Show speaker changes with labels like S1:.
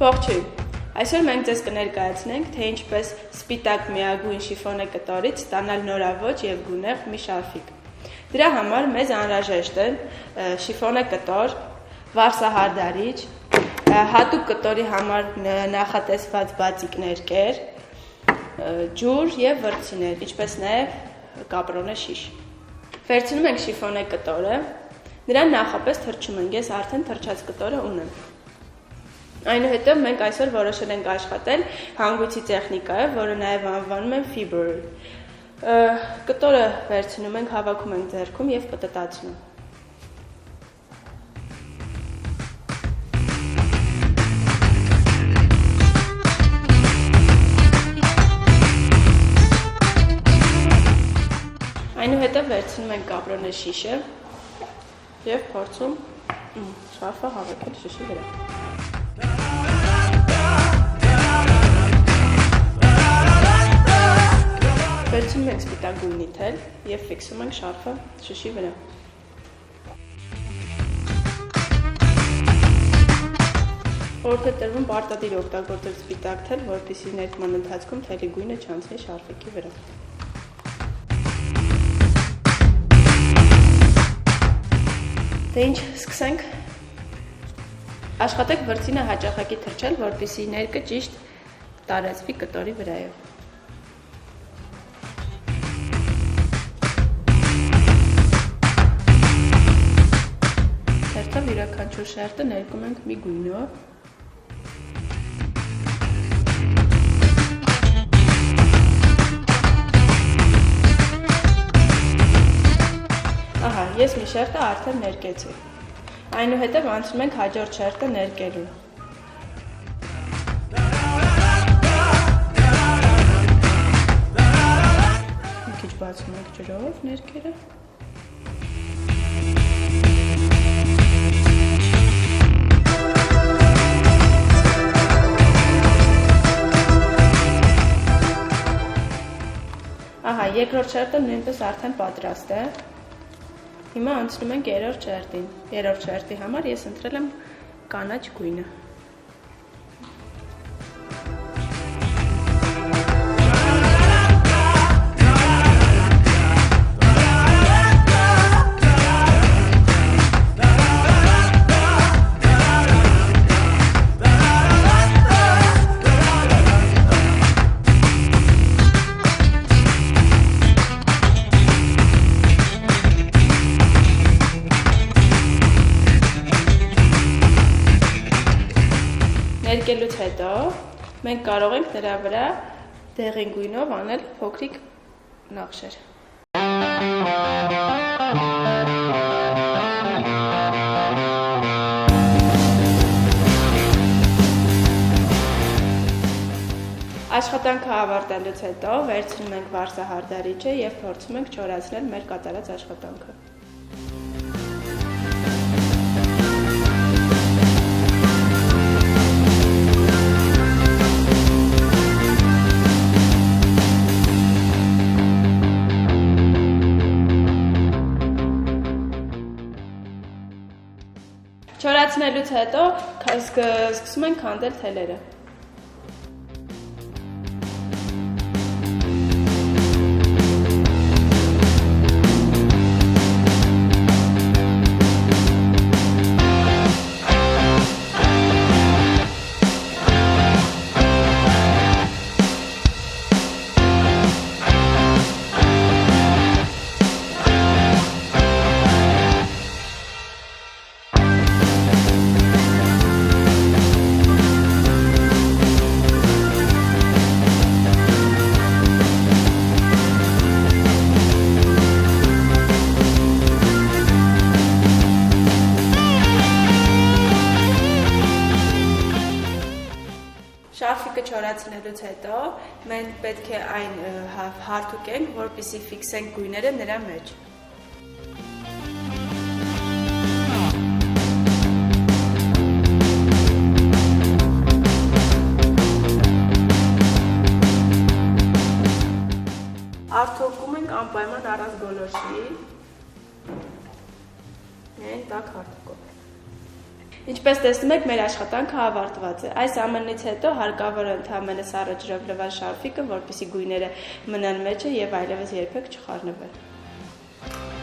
S1: Ողջույն, այսօր մենք ձեզ կներկայացնենք, թե ինչպես սպիտակ միագույն շիֆոնե կտորից ստանալ նորաոճ և գունեղ մի շարֆիկ։ Դրա համար մեզ անհրաժեշտ են շիֆոնե կտոր, վարսահարդարիչ, հատուկ կտորի համար նախատեսված բացիկներ կեր, ջուր և վրձիներ, ինչպես նաև կապրոնե շիշ։ Վերցնում ենք շիֆոնե կտորը, նրան նախապես թրջում ենք, ես արդեն թրջած կտորը ունեմ։ Այնուհետև մենք այսօր որոշել ենք աշխատել հանգույցի տեխնիկայով, որը նաև անվանում են fiber։ Կտորը վերցնում ենք, հավաքում ենք ձեռքում և պտտացնում։ Այնուհետև վերցնում ենք կապրոնե շիշը և փորձում շարֆը հավաքել շիշի վրա։ Վերցնում ենք սպիտակ գույնի թել և ֆիքսում ենք շարֆը շշի վրա։ Խորհուրդ է տրվում պարտադիր օգտագործել սպիտակ թել, որպեսզի ներկման ընթացքում թելի գույնը չանցնի շարֆիկի վրա։ Դե ինչ, սկսենք։ Աշխատեք վրձինը հաճախակի թրջել, որպեսզի ներկը ճիշտ տարածվի կտորի վրայով։ Յուրաքանչյուր շերտը ներկում ենք մի գույնով։ Ահա, ես մի շերտը արդեն ներկեցի։ Այնուհետև անցնում ենք հաջորդ շերտը ներկելու։ Մի քիչ բացում ենք ջրով ներկերը։ Ահա, երկրորդ շերտը նույնպես արդեն պատրաստ է։ Հիմա անցնում ենք երրորդ շերտին։ Երրորդ շերտի համար ես ընտրել եմ կանաչ գույնը։ Ներկելուց հետո մենք կարող ենք նրա վրա դեղին գույնով անել փոքրիկ նախշեր։ Աշխատանքը ավարտելուց հետո վերցնում ենք վարսահարդարիչը և փորձում ենք չորացնել մեր կատարած աշխատանքը։ Չորացնելուց հետո սկսում ենք քանդել թելերը։ Շարֆիկը չորացնելուց հետո մենք պետք է այն հարթուկենք, որպեսզի ֆիքսենք գույները նրա մեջ։ Արդյունքում ենք անպայման առանց գոլորշի, միայն տաք հարթուկով։ Ինչպես տեսնում եք, մեր աշխատանքը ավարտված է։ Այս ամենից հետո հարկավոր է ընդհանրապես սառը ջրով լվալ շարֆիկը, որպեսզի գույները մնան մեջը եւ այլևս երբեք չխառնվեն։